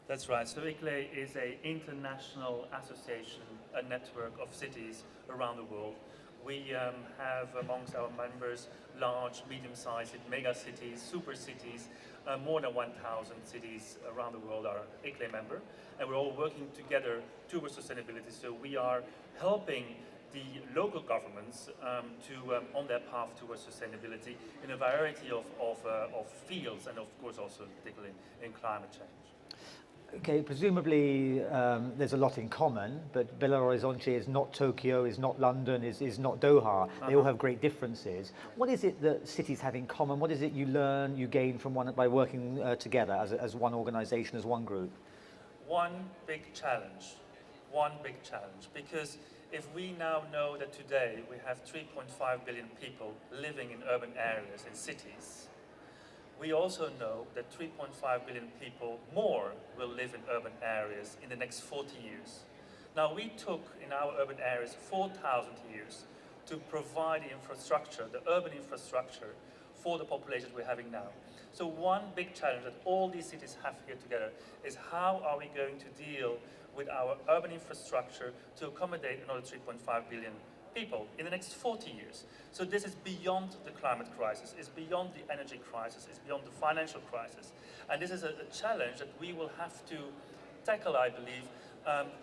That's right. So ICLEI is an international association, a network of cities around the world. We have amongst our members large, medium-sized mega cities, super cities. More than 1,000 cities around the world are ICLEI member, and we're all working together towards sustainability. So we are helping the local governments on their path towards sustainability in a variety of fields, and of course also particularly in climate change. Okay, presumably there's a lot in common, but Belo Horizonte is not Tokyo, is not London, is not Doha. They all have great differences. What is it that cities have in common? What is it you learn, you gain from one by working together as one organization, as one group? One big challenge, because if we now know that today we have 3.5 billion people living in urban areas, in cities, we also know that 3.5 billion people more will live in urban areas in the next 40 years. Now, we took in our urban areas 4,000 years to provide the infrastructure, the urban infrastructure, for the population we're having now. So one big challenge that all these cities have here together is how are we going to deal with our urban infrastructure to accommodate another 3.5 billion people in the next 40 years. So this is beyond the climate crisis, it's beyond the energy crisis, it's beyond the financial crisis. And this is a challenge that we will have to tackle, I believe,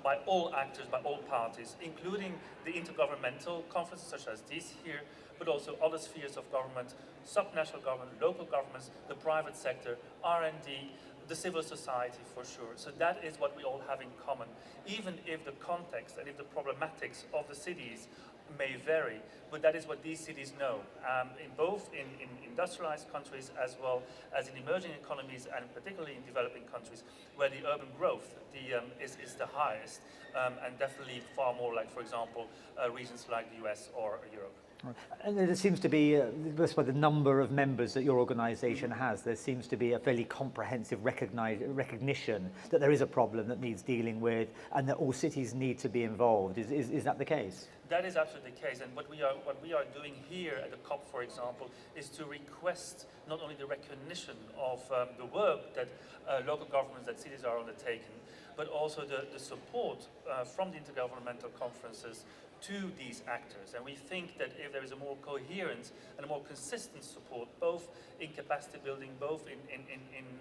by all actors, by all parties, including the intergovernmental conferences such as this here, but also other spheres of government, subnational government, local governments, the private sector, R&D, the civil society for sure. So that is what we all have in common, even if the context and if the problematics of the cities may vary, but that is what these cities know, in both in industrialized countries as well as in emerging economies, and particularly in developing countries where the urban growth is the highest, and definitely far more like, for example, regions like the US or Europe. And there seems to be, by the number of members that your organisation has, there seems to be a fairly comprehensive recognition that there is a problem that needs dealing with and that all cities need to be involved. Is that the case? That is absolutely the case, and what we are doing here at the COP, for example, is to request not only the recognition of the work that local governments, that cities are undertaking, but also the support from the intergovernmental conferences to these actors. And we think that if there is a more coherent and a more consistent support, both in capacity building, both in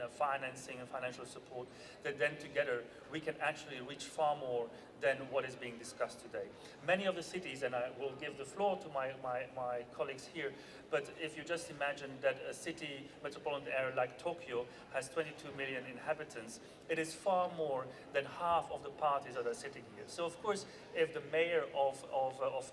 financing and financial support, that then together we can actually reach far more than what is being discussed today. Many of the cities, and I will give the floor to my colleagues here, but if you just imagine that a city, metropolitan area like Tokyo has 22 million inhabitants, it is far more than half of the parties that are sitting here. So of course, if the mayor of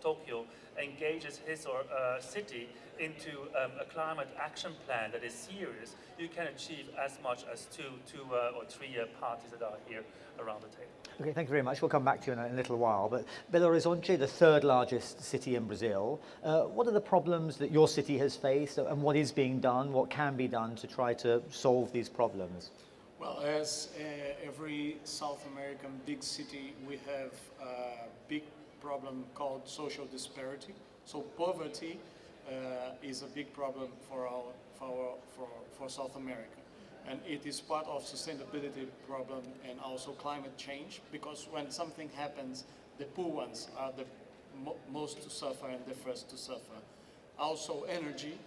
Tokyo engages his or city into a climate action plan that is serious, you can achieve as much as two or three parties that are here around the table. Okay, thank you very much. We'll come back to you in a little while. But Belo Horizonte, the third largest city in Brazil, what are the problems that your city has faced, and what is being done, what can be done to try to solve these problems? Well, as every South American big city, we have a big problem called social disparity. So poverty is a big problem for South America. And it is part of sustainability problem and also climate change, because when something happens, the poor ones are the most to suffer and the first to suffer. Also energy.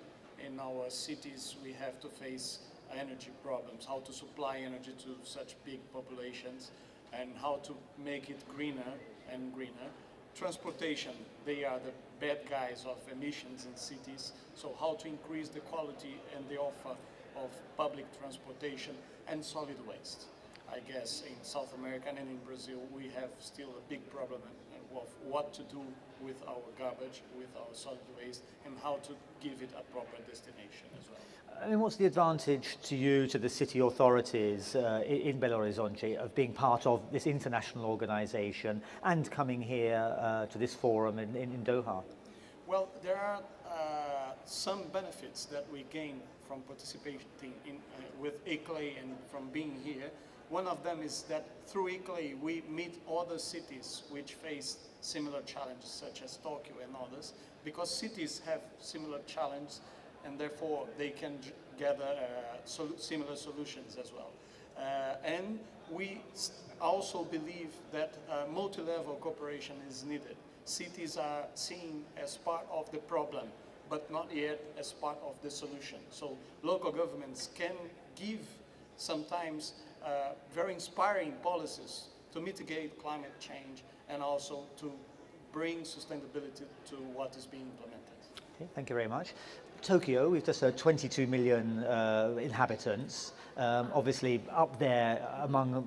In our cities, we have to face energy problems, how to supply energy to such big populations, and how to make it greener and greener. Transportation, they are the bad guys of emissions in cities, so how to increase the quality and the offer of public transportation, and solid waste. I guess in South America and in Brazil we have still a big problem of what to do with our garbage, with our solid waste, and how to give it a proper destination as well. I mean, what's the advantage to you, to the city authorities in Belo Horizonte, of being part of this international organisation and coming here to this forum in Doha? Well, there are some benefits that we gain from participating with ICLEI and from being here. One of them is that through ICLEI we meet other cities which face similar challenges, such as Tokyo and others, because cities have similar challenges and therefore they can gather similar solutions as well. And we also believe that multi-level cooperation is needed. Cities are seen as part of the problem, but not yet as part of the solution. So local governments can give sometimes very inspiring policies to mitigate climate change and also to bring sustainability to what is being implemented. Okay, thank you very much. Tokyo, we've just heard 22 million inhabitants, obviously up there among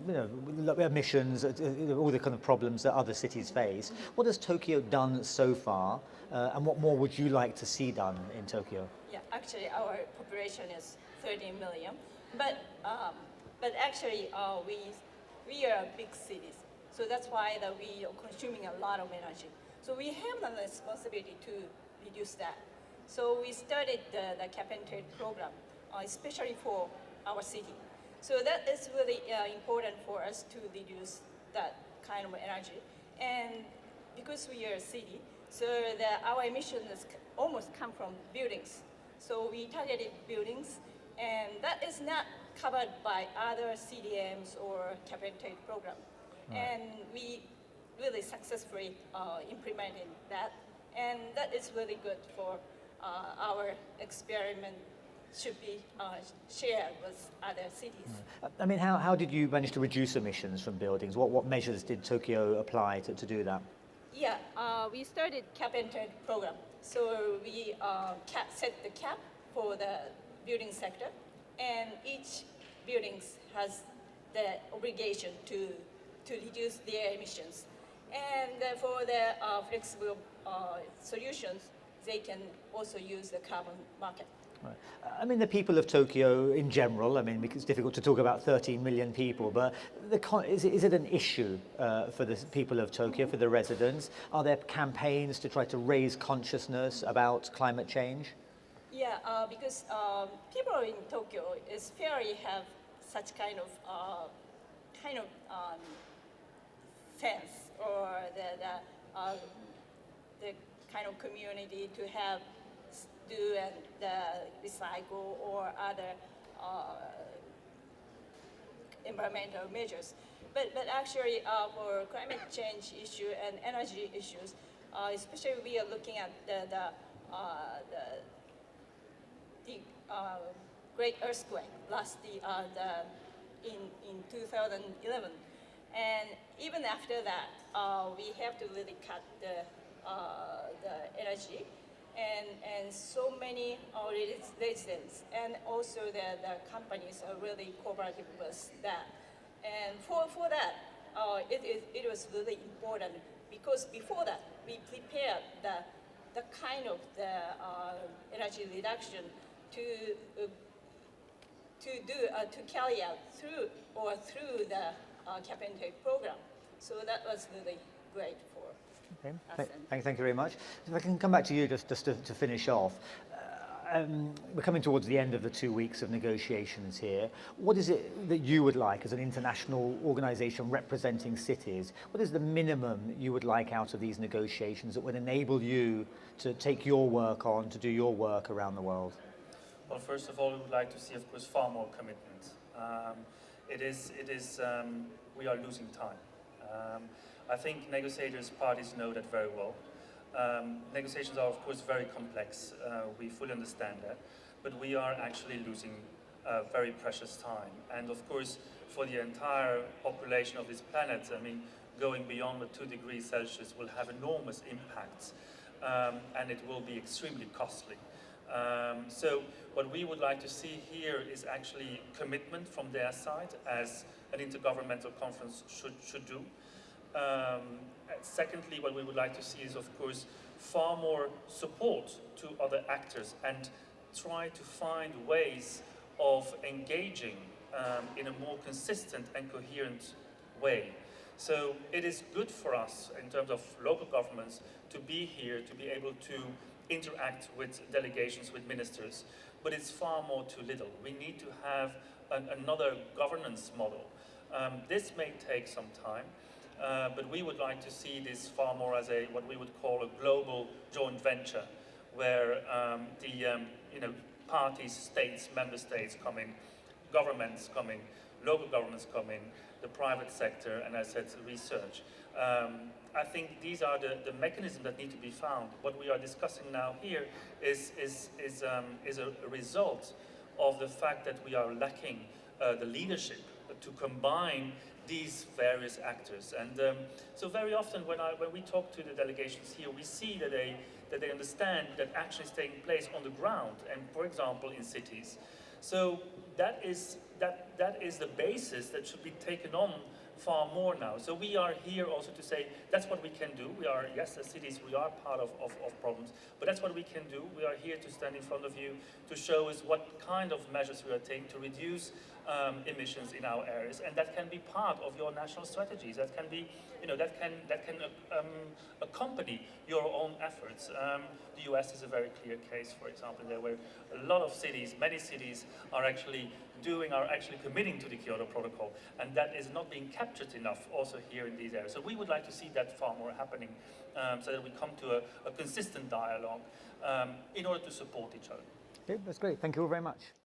emissions, all the kind of problems that other cities face. What has Tokyo done so far, and what more would you like to see done in Tokyo? Yeah, actually our population is 13 million, but actually we are big cities, so that's why that we are consuming a lot of energy. So we have the responsibility to reduce that. So we started the cap and trade program, especially for our city. So that is really important for us to reduce that kind of energy. And because we are a city, so our emissions almost come from buildings. So we targeted buildings, and that is not covered by other CDMs or cap and trade program. Right. And we really successfully implemented that, and that is really good for our experiment should be shared with other cities. I mean, how did you manage to reduce emissions from buildings? What measures did Tokyo apply to do that? Yeah, we started cap and trade program. So we set the cap for the building sector, and each building has the obligation to reduce their emissions. And for the flexible solutions, they can also use the carbon market. Right. I mean, the people of Tokyo in general, I mean, it's difficult to talk about 13 million people, but is it an issue for the people of Tokyo, for the residents? Are there campaigns to try to raise consciousness about climate change? Yeah, because people in Tokyo is fairly have such kind of sense or the kind of community to have do and recycle or other environmental measures. But actually for climate change issue and energy issues, especially we are looking at the great earthquake in 2011. And even after that, we have to really cut the energy, and so many residents and also the companies are really cooperative with that. And for that, it was really important because before that we prepared the kind of energy reduction to carry out through the cap and trade program. So that was really great for okay. us. Thank you very much. If I can come back to you just to finish off. We're coming towards the end of the 2 weeks of negotiations here. What is it that you would like as an international organization representing cities? What is the minimum you would like out of these negotiations that would enable you to take your work on, to do your work around the world? Well, first of all, we would like to see, of course, far more commitment. We are losing time. I think negotiators, parties know that very well. Negotiations are, of course, very complex. We fully understand that. But we are actually losing very precious time. And, of course, for the entire population of this planet, I mean, going beyond the 2 degrees Celsius will have enormous impacts. And it will be extremely costly. So what we would like to see here is actually commitment from their side, as an intergovernmental conference should do. Secondly, what we would like to see is, of course, far more support to other actors and try to find ways of engaging in a more consistent and coherent way. So it is good for us in terms of local governments to be here, to be able to interact with delegations, with ministers, but it's far more too little. We need to have another governance model. This may take some time, but we would like to see this far more as what we would call a global joint venture, where the parties, states, member states come in, governments come in, local governments come in, the private sector, and as I said, research. I think these are the mechanisms that need to be found. What we are discussing now here is a result of the fact that we are lacking the leadership to combine these various actors. And so very often when we talk to the delegations here, we see that they understand that action is taking place on the ground, and for example in cities. So that is the basis that should be taken on far more now. So we are here also to say that's what we can do. We are, yes, as cities, we are part of problems, but that's what we can do. We are here to stand in front of you to show us what kind of measures we are taking to reduce emissions in our areas, and that can be part of your national strategies. That can be, that can accompany your own efforts. The US is a very clear case, for example, there where a lot of cities, many cities, are actually committing to the Kyoto Protocol, and that is not being captured enough also here in these areas. So we would like to see that far more happening, so that we come to a consistent dialogue in order to support each other. Okay, that's great. Thank you all very much.